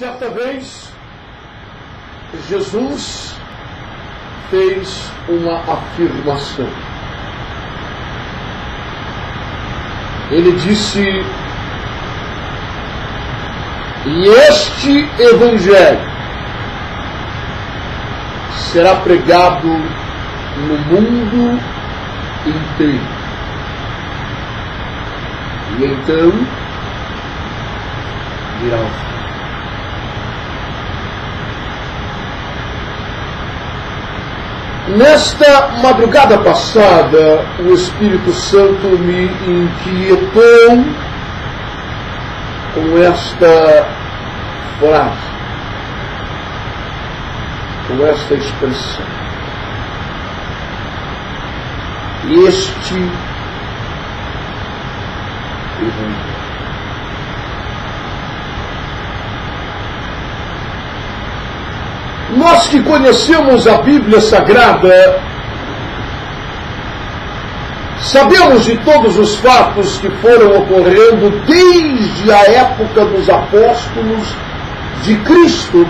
Certa vez, Jesus fez uma afirmação. Ele disse: e este evangelho será pregado no mundo inteiro. E então virá o fim. Nesta madrugada passada, o Espírito Santo me inquietou com esta frase, com esta expressão: este evangelho. Nós que conhecemos a Bíblia Sagrada, sabemos de todos os fatos que foram ocorrendo desde a época dos apóstolos de Cristo,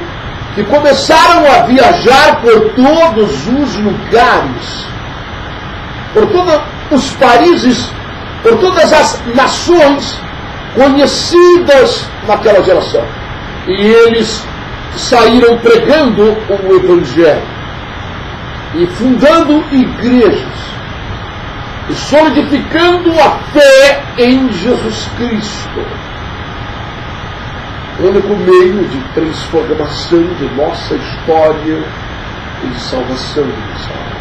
que começaram a viajar por todos os lugares, por todos os países, por todas as nações conhecidas naquela geração. E eles saíram pregando o Evangelho e fundando igrejas e solidificando a fé em Jesus Cristo, o único meio de transformação de nossa história e de salvação de nossa alma.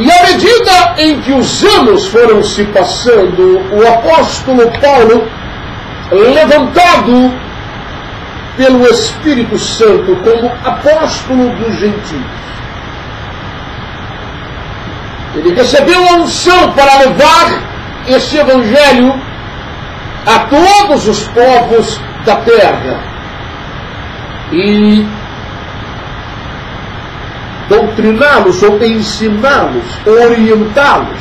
E à medida em que os anos foram se passando, o apóstolo Paulo, levantado pelo Espírito Santo como apóstolo dos gentios, ele recebeu a unção para levar esse evangelho a todos os povos da terra e doutriná-los ou ensiná-los, orientá-los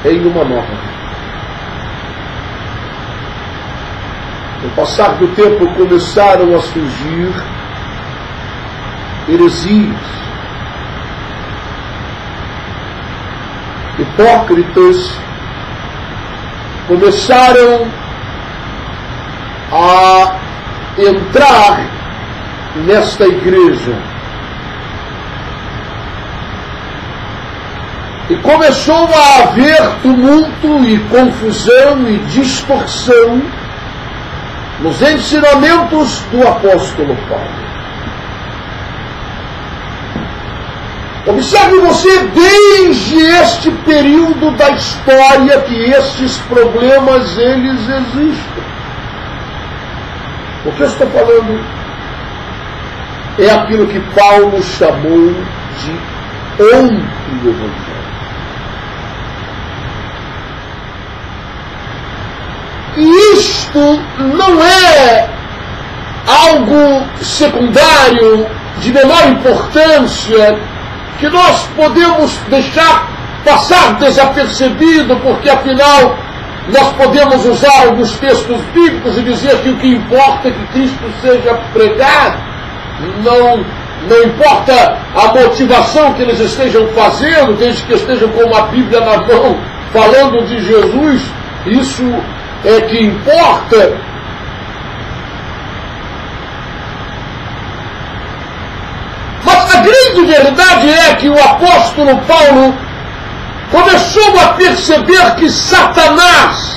em uma nova vida. No passar do tempo começaram a surgir heresias, hipócritas começaram a entrar nesta igreja e começou a haver tumulto e confusão e distorção nos ensinamentos do apóstolo Paulo. Observe você, desde este período da história, que estes problemas eles existem. O que eu estou falando é aquilo que Paulo chamou de outro evangelho. E isto não é algo secundário, de menor importância, que nós podemos deixar passar desapercebido, porque afinal nós podemos usar alguns textos bíblicos e dizer que o que importa é que Cristo seja pregado. Não importa a motivação que eles estejam fazendo, desde que estejam com uma Bíblia na mão, falando de Jesus, isso é que importa. Mas a grande verdade é que o apóstolo Paulo começou a perceber que Satanás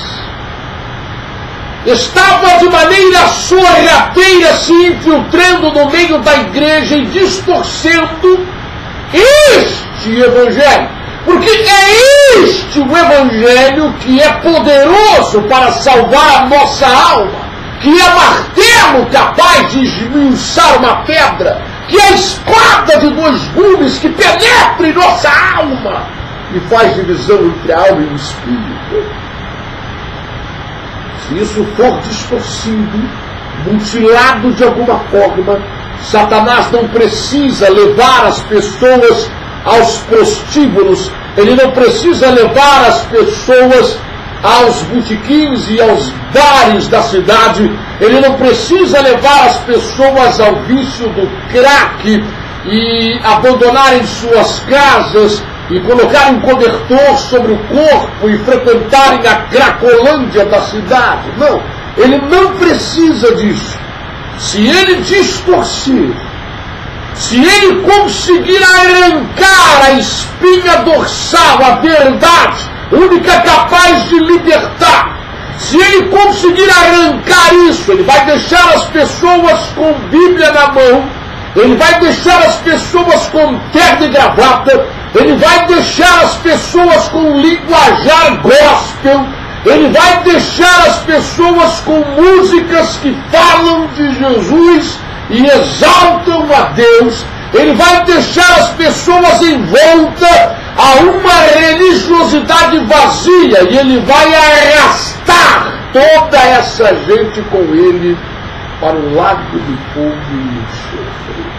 estava de maneira sorrateira se infiltrando no meio da igreja e distorcendo este evangelho. Porque é este o evangelho que é poderoso para salvar a nossa alma, que é martelo capaz de esmiuçar uma pedra, que é a espada de dois gumes que penetra em nossa alma e faz divisão entre a alma e o espírito. Se isso for distorcido, mutilado de alguma forma, Satanás não precisa levar as pessoas aos prostíbulos, ele não precisa levar as pessoas aos botequins e aos bares da cidade, ele não precisa levar as pessoas ao vício do crack e abandonarem suas casas e colocarem um cobertor sobre o corpo e frequentarem a cracolândia da cidade. Não, ele não precisa disso. Se ele distorcer, se ele conseguir arrancar a espinha dorsal, a verdade, única capaz de libertar, se ele conseguir arrancar isso, ele vai deixar as pessoas com Bíblia na mão, ele vai deixar as pessoas com terno e gravata, ele vai deixar as pessoas com linguajar gospel, ele vai deixar as pessoas com músicas que falam de Jesus e exaltam a Deus, ele vai deixar as pessoas em volta a uma religiosidade vazia e ele vai arrastar toda essa gente com ele para o lago de fogo e enxofre.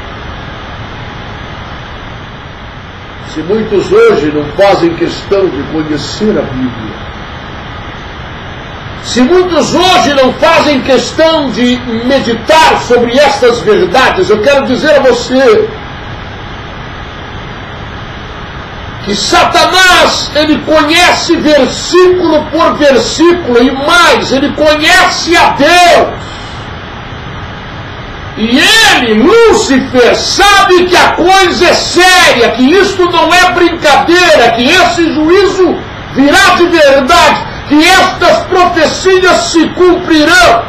Se muitos hoje não fazem questão de conhecer a Bíblia, se muitos hoje não fazem questão de meditar sobre estas verdades, eu quero dizer a você que Satanás, ele conhece versículo por versículo e mais, ele conhece a Deus. E ele, Lúcifer, sabe que a coisa é séria, que isto não é brincadeira, que esse juízo virá de verdade, que estas profecias se cumprirão.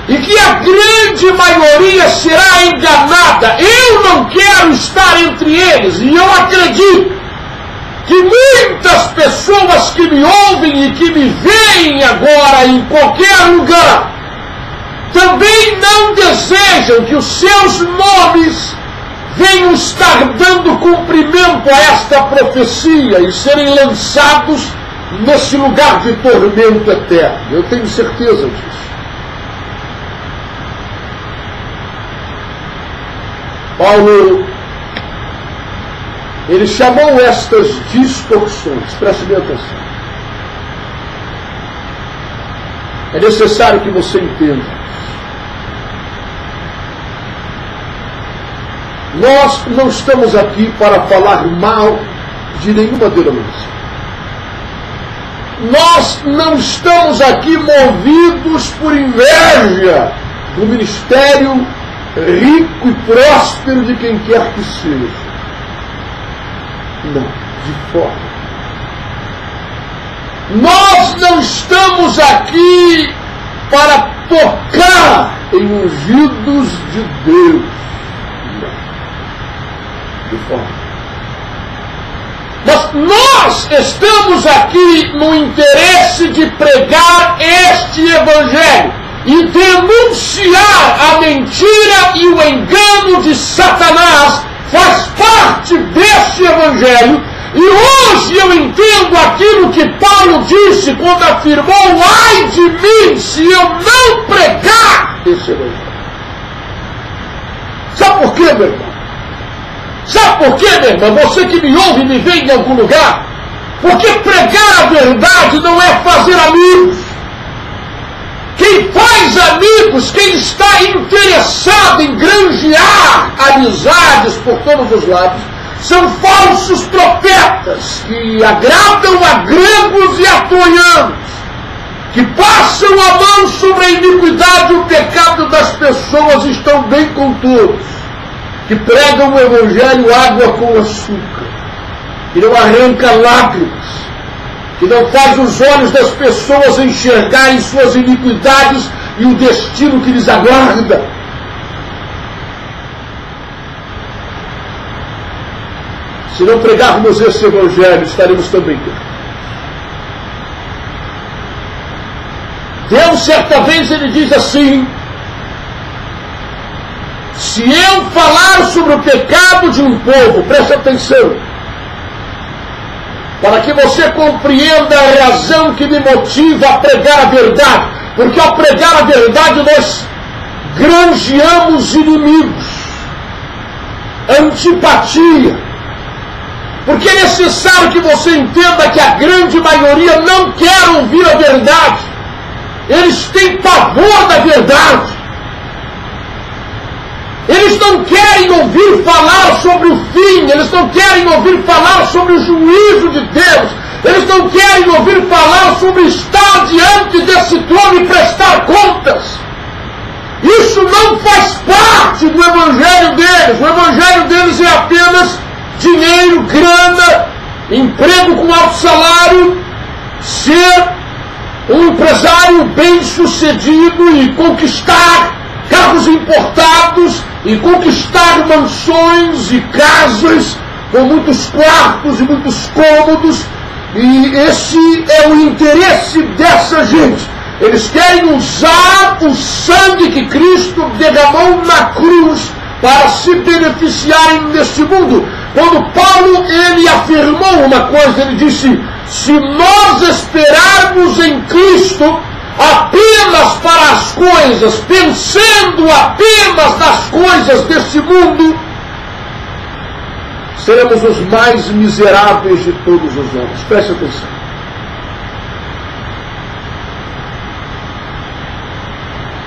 E que a grande maioria será enganada. Eu não quero estar entre eles, e eu acredito que muitas pessoas que me ouvem e que me veem agora em qualquer lugar, também não desejam que os seus nomes venham estar dando cumprimento a esta profecia e serem lançados nesse lugar de tormento eterno. Eu tenho certeza disso. Paulo, ele chamou estas distorções, preste bem atenção. É necessário que você entenda. Nós não estamos aqui para falar mal de nenhuma denominação. Nós não estamos aqui movidos por inveja do ministério rico e próspero de quem quer que seja. Não, de forma. Nós não estamos aqui para tocar em ungidos de Deus. De forma. Mas nós estamos aqui no interesse de pregar este Evangelho e denunciar a mentira e o engano de Satanás. Faz parte deste Evangelho. E hoje eu entendo aquilo que Paulo disse quando afirmou: ai de mim se eu não pregar esse Evangelho. Sabe por quê, meu irmão? Sabe por quê, meu irmão? Você que me ouve e me vê em algum lugar. Porque pregar a verdade não é fazer amigos. Quem faz amigos, quem está interessado em granjear amizades por todos os lados, são falsos profetas que agradam a gregos e a troianos, que passam a mão sobre a iniquidade e o pecado das pessoas e estão bem com todos, que pregam o Evangelho água com açúcar, que não arranca lágrimas, que não faz os olhos das pessoas enxergarem suas iniquidades e o destino que lhes aguarda. Se não pregarmos esse Evangelho, estaremos também perdidos. Deus, certa vez, ele diz assim: se eu falar sobre o pecado de um povo, preste atenção, para que você compreenda a razão que me motiva a pregar a verdade, porque ao pregar a verdade nós granjeamos inimigos. antipatia. Porque é necessário que você entenda que a grande maioria não quer ouvir a verdade. Eles têm pavor da verdade. Eles não querem ouvir falar sobre o fim. Eles não querem ouvir falar sobre o juízo de Deus. Eles não querem ouvir falar sobre estar diante desse trono e prestar contas. Isso não faz parte do evangelho deles. O evangelho deles é apenas dinheiro, grana, emprego com alto salário, ser um empresário bem-sucedido e conquistar carros importados e conquistar mansões e casas com muitos quartos e muitos cômodos. E esse é o interesse dessa gente. Eles querem usar o sangue que Cristo derramou na cruz para se beneficiarem deste mundo. Quando Paulo ele afirmou uma coisa, ele disse: se nós esperarmos em Cristo apenas para as coisas, pensando apenas nas coisas deste mundo, seremos os mais miseráveis de todos os homens. Preste atenção.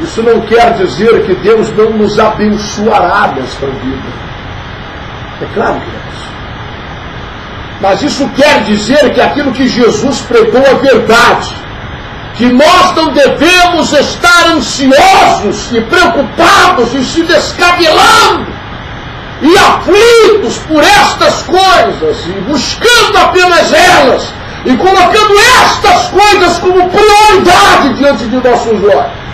Isso não quer dizer que Deus não nos abençoará nesta vida. É claro que é isso. Mas isso quer dizer que aquilo que Jesus pregou é verdade. Que nós não devemos estar ansiosos e preocupados e se descabelando e aflitos por estas coisas e buscando apenas elas e colocando estas coisas como prioridade diante de nossos olhos.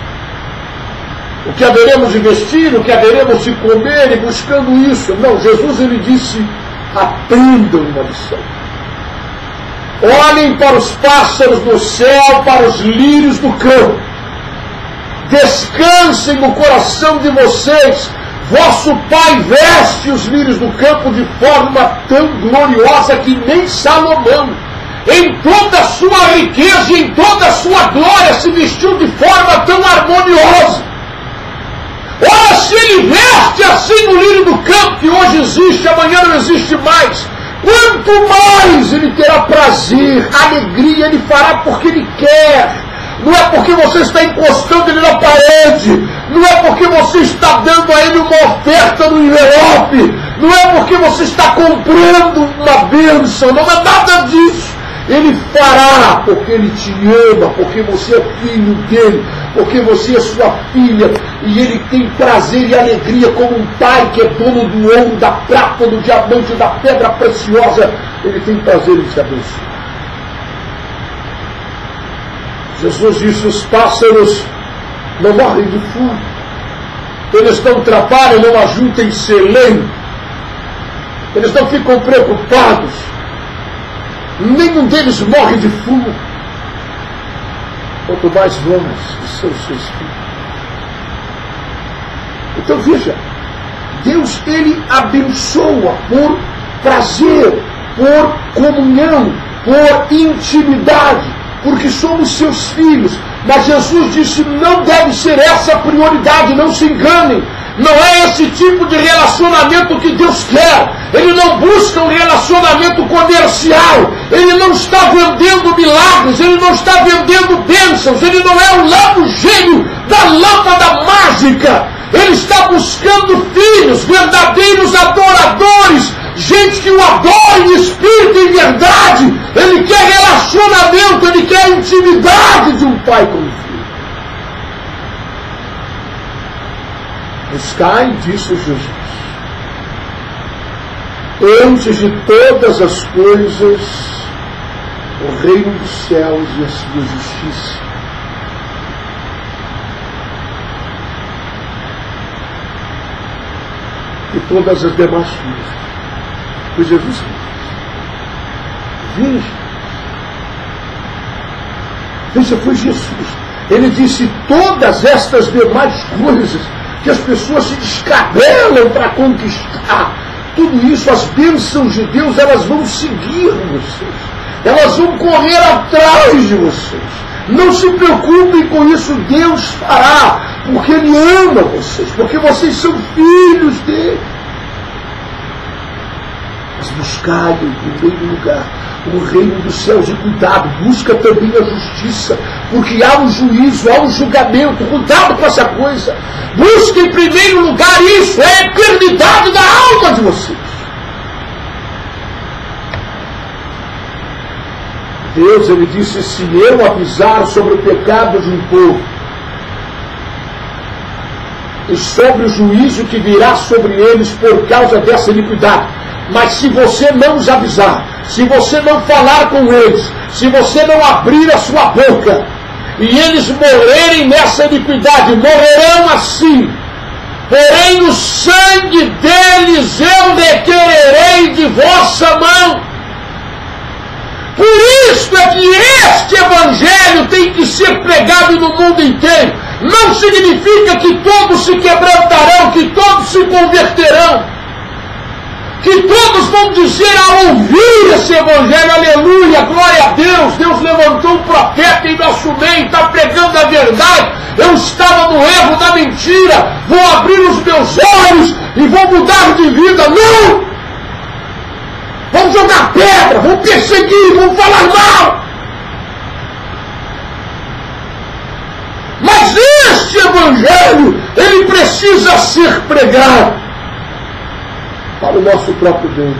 O que haveremos de vestir, o que haveremos de comer e buscando isso. Não, Jesus ele disse: aprendam uma lição. Olhem para os pássaros do céu, para os lírios do campo. Descansem no coração de vocês. Vosso Pai veste os lírios do campo de forma tão gloriosa que nem Salomão, em toda a sua riqueza e em toda a sua glória, se vestiu de forma tão harmoniosa. Ora, se ele veste assim o lírio do campo, que hoje existe, amanhã não existe mais, quanto mais ele terá prazer, alegria, ele fará porque ele quer. Não é porque você está encostando ele na parede, não é porque você está dando a ele uma oferta no envelope, não é porque você está comprando uma bênção, não é nada disso. Ele fará porque ele te ama, porque você é filho dele, porque você é sua filha, e ele tem prazer e alegria como um pai que é dono do ouro, da prata, do diamante, da pedra preciosa. Ele tem prazer em te abençoar. Jesus disse: os pássaros não morrem de fome, eles não trabalham, não ajuntam celeiro, eles não ficam preocupados, nenhum deles morre de fome. Quanto mais vós, que são seus filhos. Então veja, Deus ele abençoa por prazer, por comunhão, por intimidade, porque somos seus filhos. Mas Jesus disse: não deve ser essa a prioridade, não se enganem. Não é esse tipo de relacionamento que Deus quer. Ele não busca um relacionamento comercial. Ele não está vendendo milagres. Ele não está vendendo bênçãos. Ele não é o lado gênio da lâmpada mágica. Ele está buscando filhos, verdadeiros adoradores, gente que o adore em espírito e em verdade. Ele quer relacionamento, ele quer a intimidade de um pai com o filho. Buscai, disse Jesus, antes de todas as coisas, o reino dos céus e a sua justiça. E todas as demais coisas. Foi Jesus que disse. Veja, foi Jesus. Ele disse: todas estas demais coisas que as pessoas se descabelam para conquistar, tudo isso, as bênçãos de Deus, elas vão seguir vocês. Elas vão correr atrás de vocês. Não se preocupem com isso, Deus fará, porque Ele ama vocês, porque vocês são filhos dele. Mas buscai em primeiro lugar o reino dos céus, e cuidado, busca também a justiça, porque há um juízo, há um julgamento. Cuidado com essa coisa. Busca em primeiro lugar isso, é a eternidade da alma de vocês. Deus, ele disse: se eu avisar sobre o pecado de um povo e sobre o juízo que virá sobre eles por causa dessa iniquidade, mas se você não os avisar, se você não falar com eles, se você não abrir a sua boca, e eles morrerem nessa iniquidade, morrerão assim, porém o sangue deles eu requererei de vossa mão. Por isso é que este evangelho tem que ser pregado no mundo inteiro. Não significa que todos se quebrantarão, que todos se converterão, que todos vão dizer ao ouvir esse evangelho: aleluia, glória a Deus, Deus levantou um profeta em nosso meio, está pregando a verdade, eu estava no erro da mentira, vou abrir os meus olhos e vou mudar de vida. Não! Vão jogar pedra, vão perseguir, vão falar mal. Mas este evangelho, ele precisa ser pregado para o nosso próprio bem.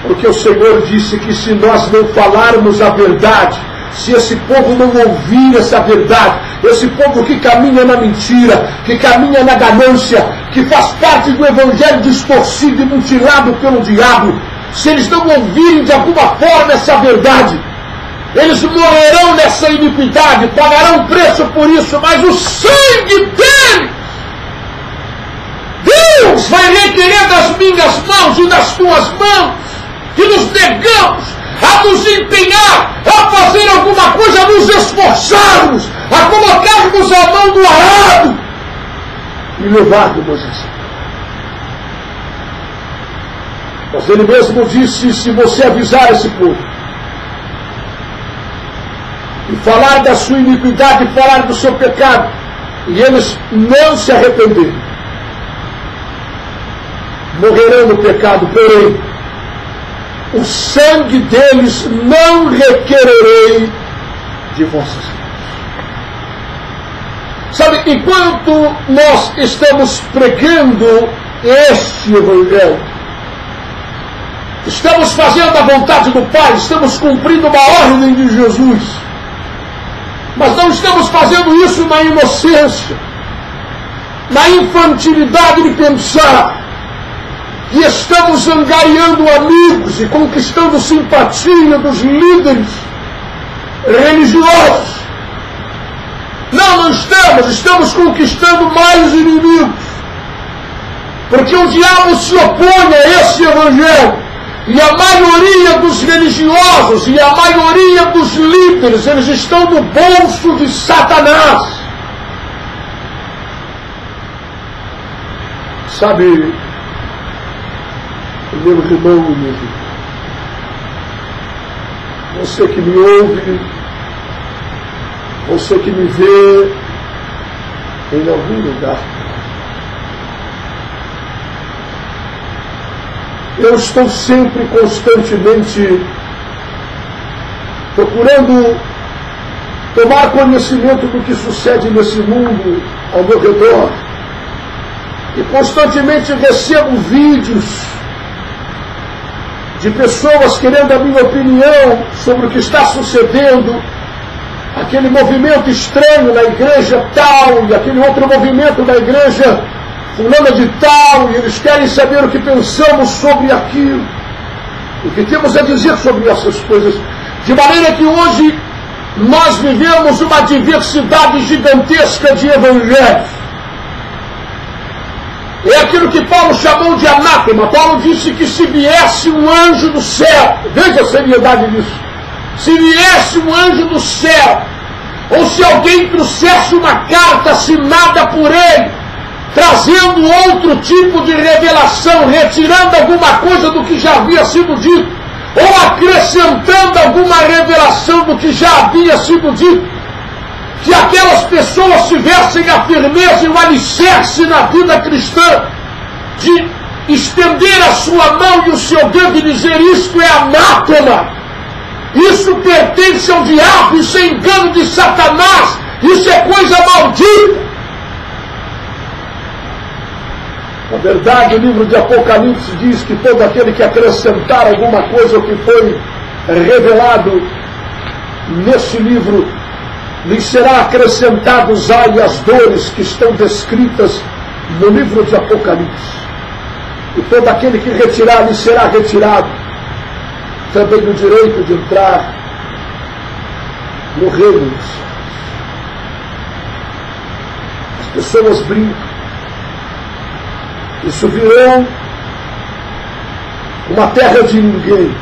Porque o Senhor disse que se nós não falarmos a verdade, se esse povo não ouvir essa verdade, esse povo que caminha na mentira, que caminha na ganância, que faz parte do evangelho distorcido e mutilado pelo diabo, se eles não ouvirem de alguma forma essa verdade, eles morrerão nessa iniquidade, pagarão preço por isso, mas o sangue deles, Deus vai requerer das minhas mãos e das tuas mãos, que nos negamos a nos empenhar, a fazer alguma coisa, a nos esforçarmos, a colocarmos a mão no arado e levarmos assim. Mas ele mesmo disse: se você avisar esse povo e falar da sua iniquidade, e falar do seu pecado, e eles não se arrependerem, morrerão no pecado, porém o sangue deles não requererei de vossas mãos. Sabe, enquanto nós estamos pregando este evangelho, estamos fazendo a vontade do Pai, estamos cumprindo uma ordem de Jesus, mas não estamos fazendo isso na inocência, na infantilidade de pensar que estamos angariando amigos e conquistando simpatia dos líderes religiosos. Não estamos conquistando mais inimigos, porque o diabo se opõe a esse evangelho, e a maioria dos religiosos e a maioria dos líderes, eles estão no bolso de Satanás. Sabe, meu irmão e minha irmã, você que me ouve, você que me vê em algum lugar, eu estou sempre, constantemente procurando tomar conhecimento do que sucede nesse mundo ao meu redor, e constantemente recebo vídeos de pessoas querendo a minha opinião sobre o que está sucedendo, aquele movimento estranho na igreja tal, e aquele outro movimento na igreja fulana de tal, e eles querem saber o que pensamos sobre aquilo, o que temos a dizer sobre essas coisas, de maneira que hoje nós vivemos uma diversidade gigantesca de evangelhos. É aquilo que Paulo chamou de anátema. Paulo disse que se viesse um anjo do céu, veja a seriedade disso, se viesse um anjo do céu, ou se alguém trouxesse uma carta assinada por ele, trazendo outro tipo de revelação, retirando alguma coisa do que já havia sido dito, ou acrescentando alguma revelação do que já havia sido dito, que aquelas pessoas tivessem a firmeza e o alicerce na vida cristã de estender a sua mão e o seu dedo e dizer: isto é anátema, isso pertence ao diabo, isso é engano de Satanás, isso é coisa maldita. Na verdade, o livro de Apocalipse diz que todo aquele que acrescentar alguma coisa ao que foi revelado nesse livro, lhe será acrescentado os ai e as dores que estão descritas no livro de Apocalipse. E todo aquele que retirar lhe será retirado também o direito de entrar no reino dos céus. As pessoas brincam. Isso virou uma terra de ninguém,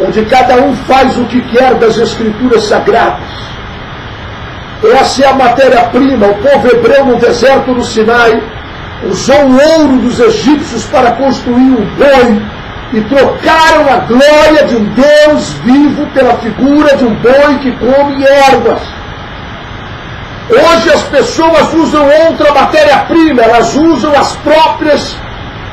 onde cada um faz o que quer das escrituras sagradas. Essa é a matéria-prima. O povo hebreu no deserto do Sinai usou o ouro dos egípcios para construir um boi e trocaram a glória de um Deus vivo pela figura de um boi que come ervas. Hoje as pessoas usam outra matéria-prima, elas usam as próprias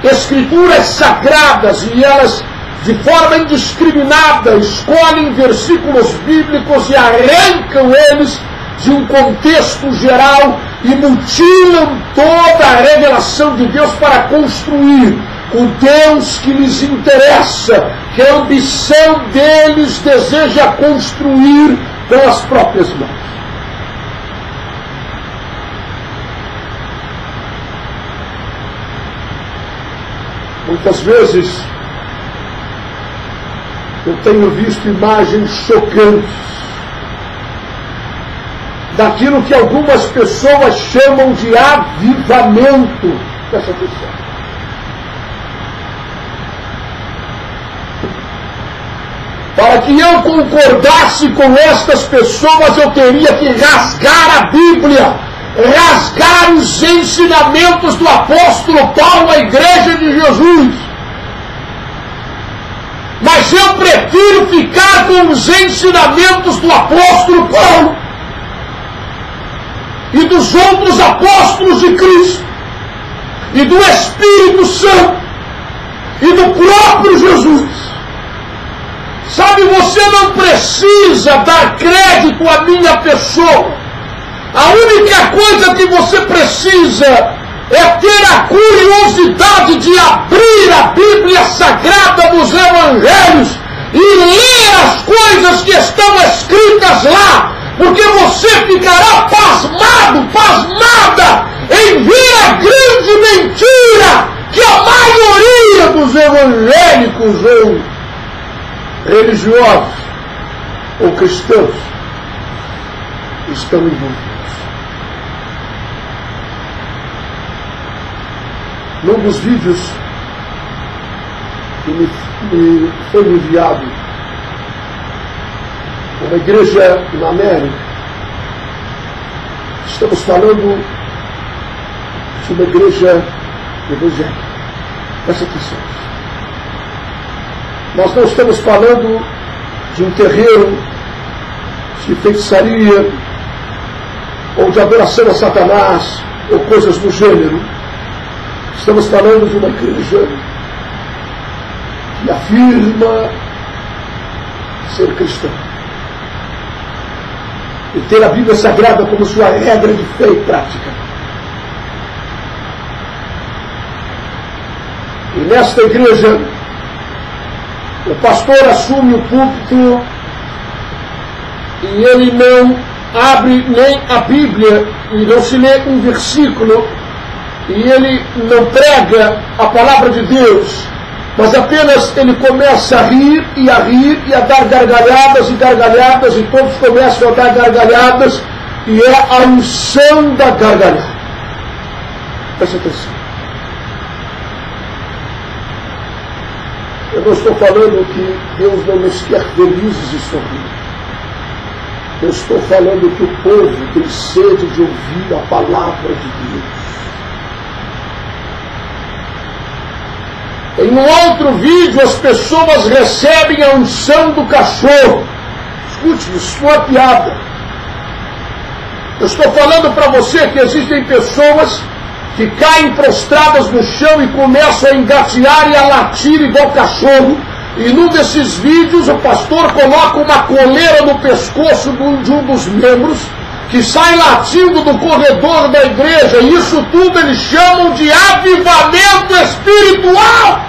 escrituras sagradas e elas, de forma indiscriminada, escolhem versículos bíblicos e arrancam eles de um contexto geral e mutilam toda a revelação de Deus para construir o Deus que lhes interessa, que a ambição deles deseja construir com as próprias mãos. Muitas vezes eu tenho visto imagens chocantes daquilo que algumas pessoas chamam de avivamento. Presta atenção. Para que eu concordasse com estas pessoas, eu teria que rasgar a Bíblia, rasgar os ensinamentos do apóstolo Paulo à igreja de Jesus. Mas eu prefiro ficar com os ensinamentos do apóstolo Paulo e dos outros apóstolos de Cristo e do Espírito Santo e do próprio Jesus. Sabe, você não precisa dar crédito à minha pessoa. A única coisa que você precisa é ter a curiosidade de abrir a Bíblia Sagrada dos Evangelhos e ler as coisas que estão escritas lá, porque você ficará pasmado, pasmada, em ver a grande mentira que a maioria dos evangélicos ou religiosos ou cristãos estão envolvidos. Num dos vídeos que me foi enviado uma igreja na América, estamos falando de uma igreja evangélica. Presta atenção. Nós não estamos falando de um terreiro de feitiçaria ou de adoração a Satanás ou coisas do gênero. Estamos falando de uma igreja que afirma ser cristã e ter a Bíblia Sagrada como sua regra de fé e prática. E nesta igreja, o pastor assume o púlpito e ele não abre nem a Bíblia e não se lê um versículo e ele não prega a palavra de Deus, mas apenas ele começa a rir e a dar gargalhadas e todos começam a dar gargalhadas e é a unção da gargalhada. Presta atenção. Eu não estou falando que Deus não nos quer felizes e sorrindo. Eu estou falando que o povo tem sede de ouvir a palavra de Deus. Em um outro vídeo, as pessoas recebem a unção do cachorro. Escute, isso não é piada. Eu estou falando para você que existem pessoas que caem prostradas no chão e começam a engatear e a latir igual cachorro. E num desses vídeos o pastor coloca uma coleira no pescoço de um dos membros, que sai latindo do corredor da igreja. E isso tudo eles chamam de avivamento espiritual.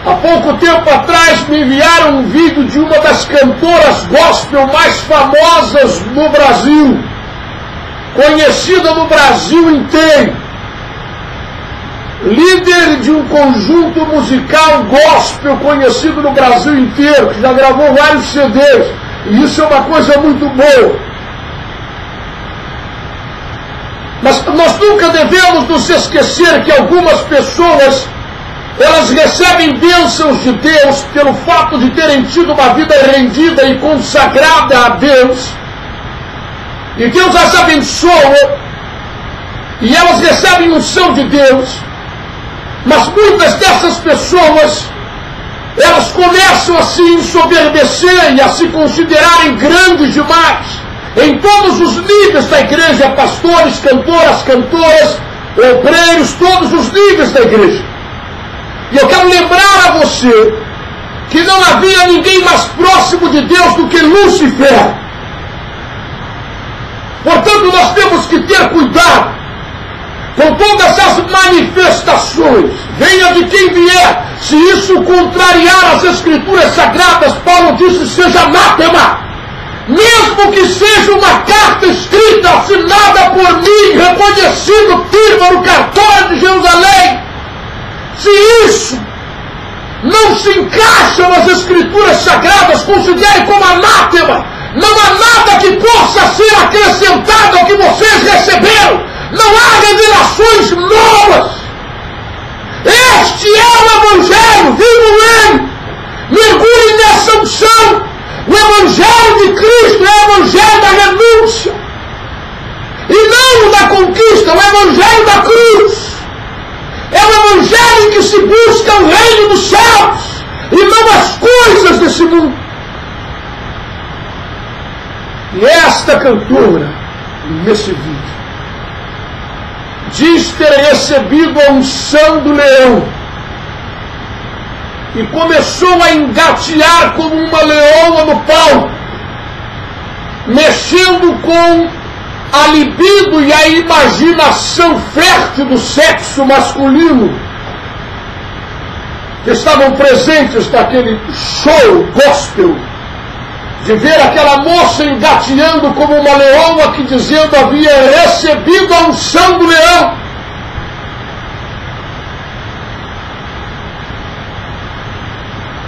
Há pouco tempo atrás me enviaram um vídeo de uma das cantoras gospel mais famosas no Brasil, conhecida no Brasil inteiro, líder de um conjunto musical gospel conhecido no Brasil inteiro, que já gravou vários CDs, e isso é uma coisa muito boa. Mas nós nunca devemos nos esquecer que algumas pessoas, elas recebem bênçãos de Deus pelo fato de terem tido uma vida rendida e consagrada a Deus. E Deus as abençoa. E elas recebem unção de Deus. Mas muitas dessas pessoas, elas começam a se ensoberbecer e a se considerarem grandes demais. Em todos os níveis da igreja, pastores, cantoras, obreiros, todos os níveis da igreja. E eu quero lembrar a você que não havia ninguém mais próximo de Deus do que Lúcifer. Portanto, nós temos que ter cuidado com todas as manifestações, venha de quem vier. Se isso contrariar as Escrituras Sagradas, Paulo disse, seja anátema. Mesmo que seja uma carta escrita, assinada por mim, reconhecido firma no cartório de Jerusalém, se isso não se encaixa nas Escrituras Sagradas, considere como anátema. Não há nada que possa ser acrescentado ao que vocês receberam. Não há revelações novas. Este é o Evangelho, vivam nele. Mergulhem nessa unção. O Evangelho de Cristo é o Evangelho da renúncia. E não da conquista, o Evangelho da cruz. É o Evangelho em que se busca o reino dos céus e não as coisas desse mundo. E esta cantora, nesse vídeo, diz ter recebido a unção do leão e começou a engatear como uma leoa no palco, mexendo com a libido e a imaginação fértil do sexo masculino que estavam presentes naquele show gospel, de ver aquela moça engateando como uma leoa que dizendo havia recebido a unção do leão.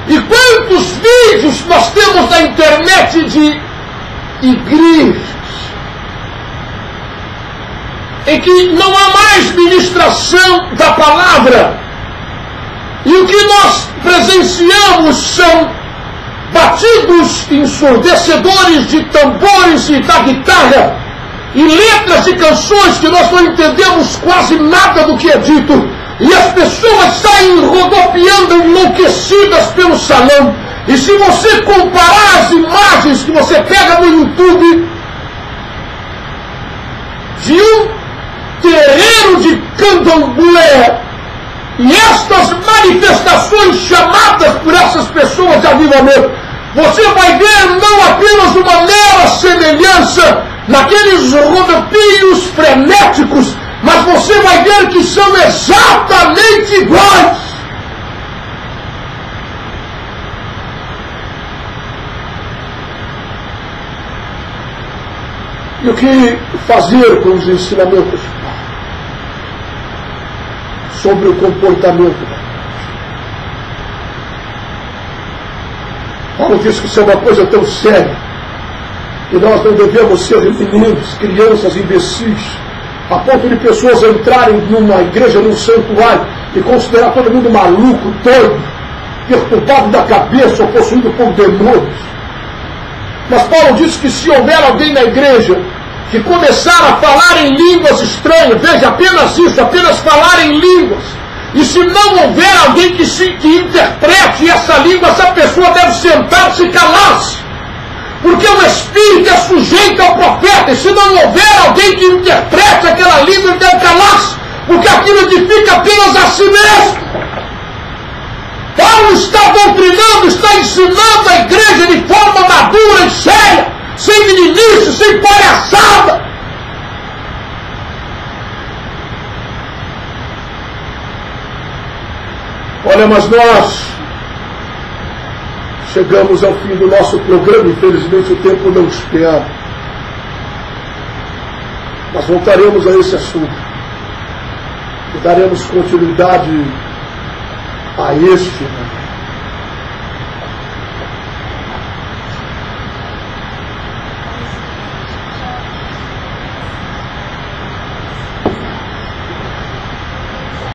E quantos vídeos nós temos na internet de igrejas em que não há mais ministração da palavra, e o que nós presenciamos são batidos ensurdecedores de tambores e da guitarra, e letras de canções que nós não entendemos quase nada do que é dito, e as pessoas saem rodopiando enlouquecidas pelo salão. E se você comparar as imagens que você pega no YouTube de um terreiro de candomblé e estas manifestações chamadas por essas pessoas de avivamento, você vai ver não apenas uma mera semelhança naqueles rodopios frenéticos, mas você vai ver que são exatamente iguais. E o que fazer com os ensinamentos sobre o comportamento? Paulo diz que isso é uma coisa tão séria que nós não devemos ser meninos, crianças, imbecis, a ponto de pessoas entrarem numa igreja, num santuário e considerar todo mundo maluco, doido, perturbado da cabeça ou possuído por demônios. Mas Paulo diz que se houver alguém na igreja que começar a falar em línguas estranhas, veja, apenas isso, apenas falar em línguas, e se não houver alguém que interprete essa língua, essa pessoa deve sentar-se e calar-se, Porque o Espírito é sujeito ao profeta, e se não houver alguém que interprete aquela língua, ele deve calar-se, porque aquilo edifica apenas a si mesmo. Paulo está doutrinando, está ensinando a igreja de forma madura e séria, sem meninice, sem palhaçada. Olha, mas nós chegamos ao fim do nosso programa, infelizmente o tempo não espera. Nós voltaremos a esse assunto e daremos continuidade a este, né?